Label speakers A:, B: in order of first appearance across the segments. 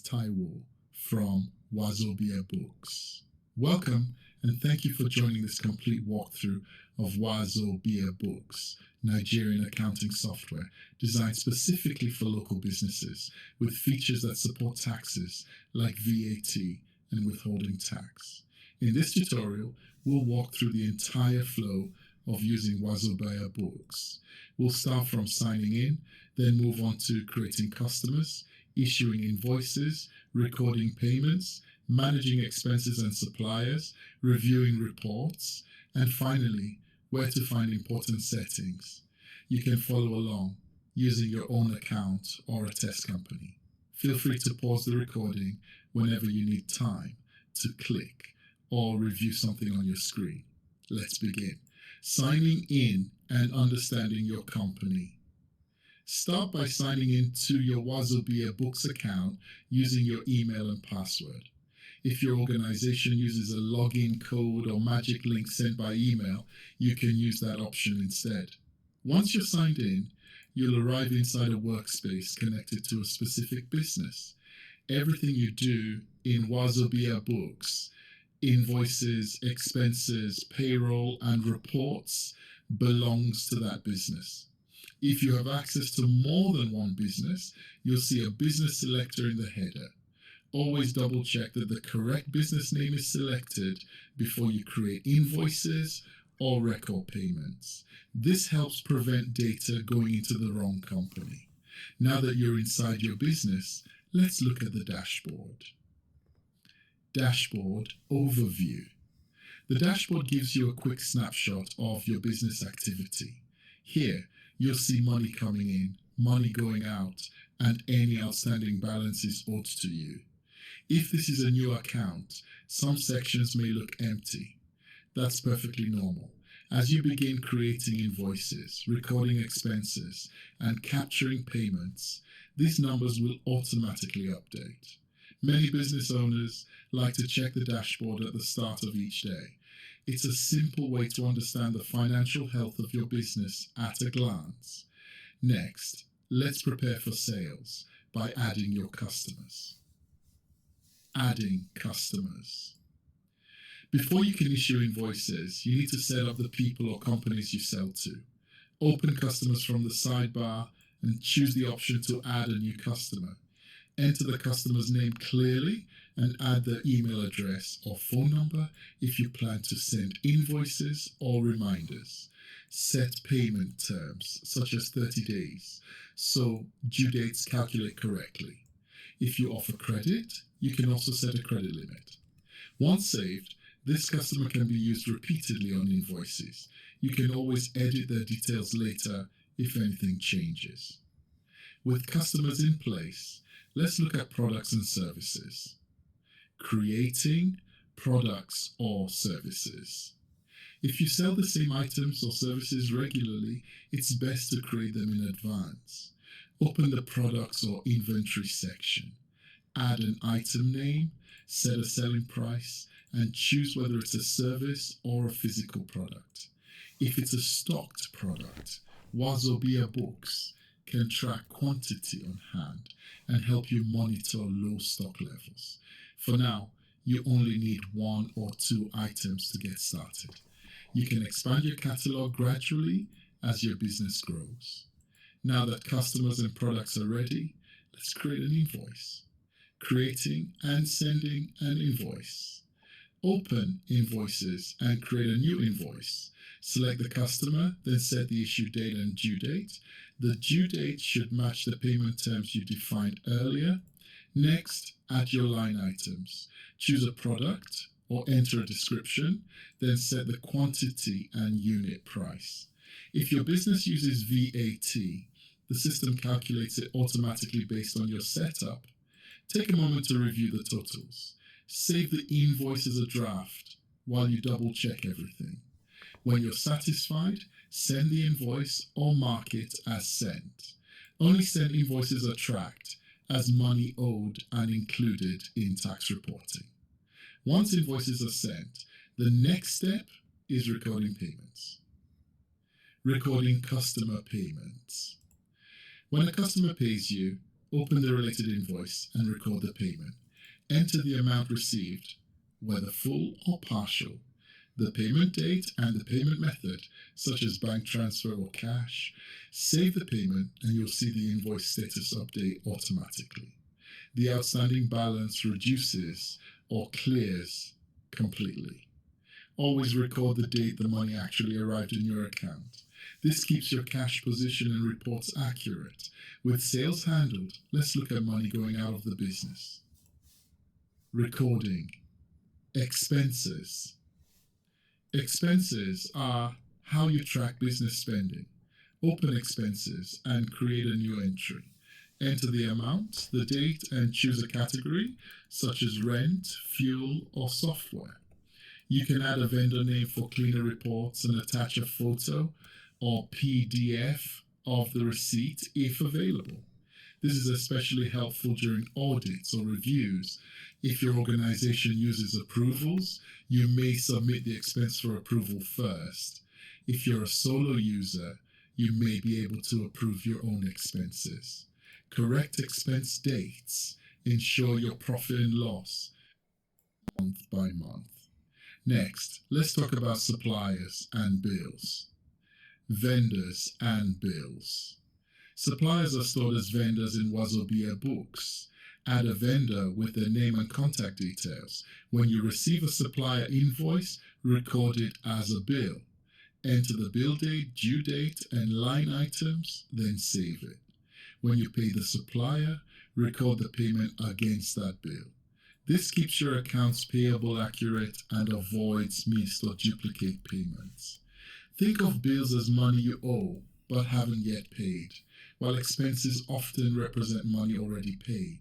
A: Taiwo from WaZoBia Books. Welcome and thank you for joining this complete walkthrough of WaZoBia Books, Nigerian accounting software designed specifically for local businesses with features that support taxes like VAT and withholding tax. In this tutorial, we'll walk through the entire flow of using WaZoBia Books. We'll start from signing in, then move on to creating customers, issuing invoices, recording payments, managing expenses and suppliers, reviewing reports, and finally, where to find important settings. You can follow along using your own account or a test company. Feel free to pause the recording whenever you need time to click or review something on your screen. Let's begin. Signing in and understanding your company. Start by signing in to your WaZoBia Books account using your email and password. If your organization uses a login code or magic link sent by email, you can use that option instead. Once you're signed in, you'll arrive inside a workspace connected to a specific business. Everything you do in WaZoBia Books, invoices, expenses, payroll, and reports, belongs to that business. If you have access to more than one business, you'll see a business selector in the header. Always double check that the correct business name is selected before you create invoices or record payments. This helps prevent data going into the wrong company. Now that you're inside your business, let's look at the dashboard. Dashboard Overview. The dashboard gives you a quick snapshot of your business activity. Here, you'll see money coming in, money going out, and any outstanding balances owed to you. If this is a new account, some sections may look empty. That's perfectly normal. As you begin creating invoices, recording expenses, and capturing payments, these numbers will automatically update. Many business owners like to check the dashboard at the start of each day. It's a simple way to understand the financial health of your business at a glance. Next, let's prepare for sales by adding your customers. Adding customers. Before you can issue invoices, you need to set up the people or companies you sell to. Open customers from the sidebar and choose the option to add a new customer. Enter the customer's name clearly and add their email address or phone number if you plan to send invoices or reminders. Set payment terms, such as 30 days, so due dates calculate correctly. If you offer credit, you can also set a credit limit. Once saved, this customer can be used repeatedly on invoices. You can always edit their details later if anything changes. With customers in place, let's look at products and services. Creating products or services. If you sell the same items or services regularly, it's best to create them in advance. Open the products or inventory section. Add an item name, set a selling price, and choose whether it's a service or a physical product. If it's a stocked product, WaZoBia Books can track quantity on hand and help you monitor low stock levels. For now, you only need 1 or 2 items to get started. You can expand your catalog gradually as your business grows. Now that customers and products are ready, let's create an invoice. Creating and sending an invoice. Open Invoices and create a new invoice. Select the customer, then set the issue date and due date. The due date should match the payment terms you defined earlier. Next, add your line items. Choose a product or enter a description, then set the quantity and unit price. If your business uses VAT, the system calculates it automatically based on your setup. Take a moment to review the totals. Save the invoice as a draft while you double check everything. When you're satisfied, send the invoice or mark it as sent. Only sent invoices are tracked as money owed and included in tax reporting. Once invoices are sent, the next step is recording payments. Recording customer payments. When a customer pays you, open the related invoice and record the payment. Enter the amount received, whether full or partial, the payment date and the payment method, such as bank transfer or cash. Save the payment and you'll see the invoice status update automatically. The outstanding balance reduces or clears completely. Always record the date the money actually arrived in your account. This keeps your cash position and reports accurate. With sales handled, let's look at money going out of the business. Recording. Expenses. Expenses are how you track business spending. Open expenses and create a new entry. Enter the amount, the date, and choose a category, such as rent, fuel, or software. You can add a vendor name for cleaner reports and attach a photo or PDF of the receipt if available. This is especially helpful during audits or reviews. If your organization uses approvals, you may submit the expense for approval first. If you're a solo user, you may be able to approve your own expenses. Correct expense dates ensure your profit and loss month by month. Next, let's talk about suppliers and bills. Vendors and bills. Suppliers are stored as vendors in WaZoBia Books. Add a vendor with their name and contact details. When you receive a supplier invoice, record it as a bill. Enter the bill date, due date, and line items, then save it. When you pay the supplier, record the payment against that bill. This keeps your accounts payable accurate and avoids missed or duplicate payments. Think of bills as money you owe but haven't yet paid, while expenses often represent money already paid.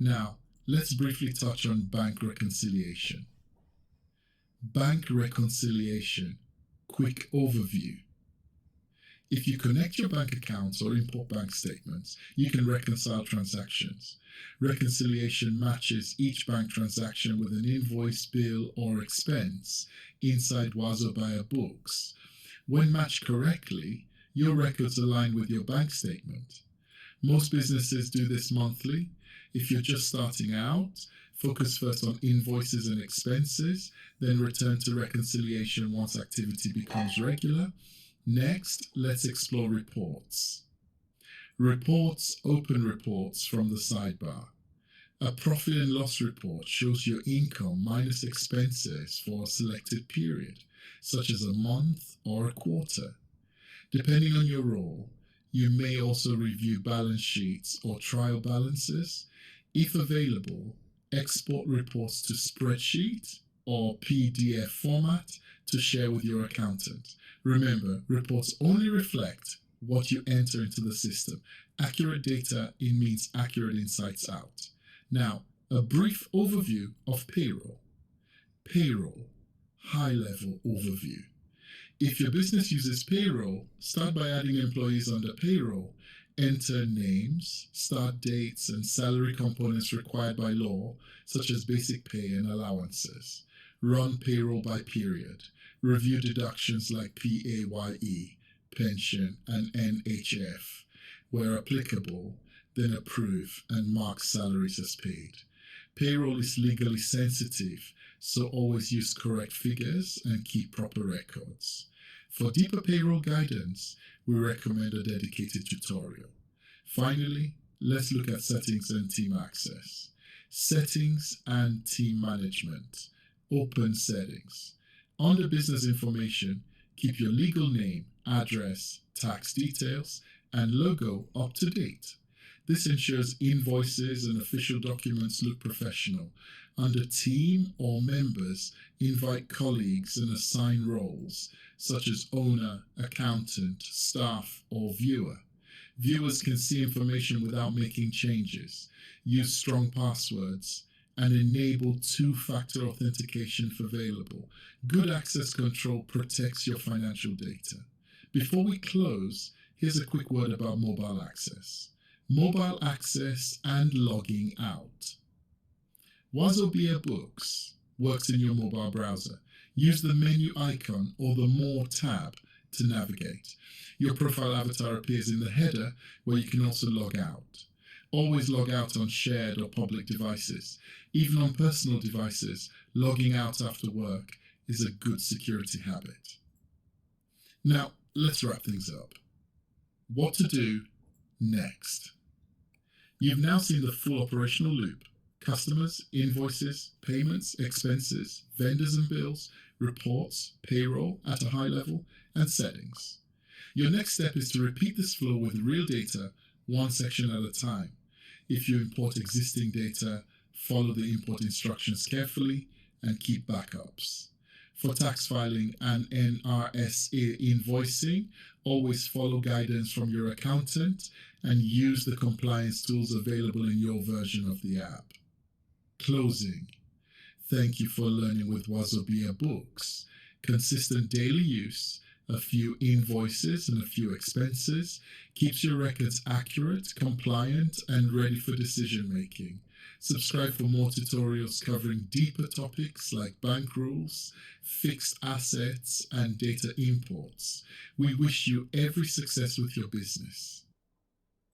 A: Now, let's briefly touch on bank reconciliation. Bank reconciliation. Quick overview. If you connect your bank accounts or import bank statements, you can reconcile transactions. Reconciliation matches each bank transaction with an invoice, bill, or expense inside WaZoBia Books. When matched correctly, your records align with your bank statement. Most businesses do this monthly. If you're just starting out, focus first on invoices and expenses, then return to reconciliation once activity becomes regular. Next, let's explore reports. Reports open reports from the sidebar. A profit and loss report shows your income minus expenses for a selected period, such as a month or a quarter. Depending on your role, you may also review balance sheets or trial balances. If available, export reports to spreadsheet or PDF format to share with your accountant. Remember, reports only reflect what you enter into the system. Accurate data, it means accurate insights out. Now, a brief overview of payroll. Payroll, high-level overview. If your business uses payroll, start by adding employees under payroll. Enter names, start dates, and salary components required by law, such as basic pay and allowances. Run payroll by period. Review deductions like PAYE, pension, and NHF. Where applicable, then approve and mark salaries as paid. Payroll is legally sensitive, so always use correct figures and keep proper records. For deeper payroll guidance, we recommend a dedicated tutorial. Finally, let's look at settings and team access. Settings and team management. Open settings. Under business information, keep your legal name, address, tax details, and logo up to date. This ensures invoices and official documents look professional. Under team or members, invite colleagues and assign roles, such as owner, accountant, staff, or viewer. Viewers can see information without making changes. Use strong passwords and enable two-factor authentication if available. Good access control protects your financial data. Before we close, here's a quick word about mobile access. Mobile access and logging out. WaZoBia Books works in your mobile browser. Use the menu icon or the More tab to navigate. Your profile avatar appears in the header where you can also log out. Always log out on shared or public devices. Even on personal devices, logging out after work is a good security habit. Now, let's wrap things up. What to do next? You've now seen the full operational loop: customers, invoices, payments, expenses, vendors and bills, reports, payroll at a high level, and settings. Your next step is to repeat this flow with real data, one section at a time. If you import existing data, follow the import instructions carefully and keep backups. For tax filing and NRSA invoicing, always follow guidance from your accountant and use the compliance tools available in your version of the app. Closing. Thank you for learning with WaZoBia Books. Consistent daily use, a few invoices and a few expenses, keeps your records accurate, compliant, and ready for decision making. Subscribe for more tutorials covering deeper topics like bank rules, fixed assets, and data imports. We wish you every success with your business.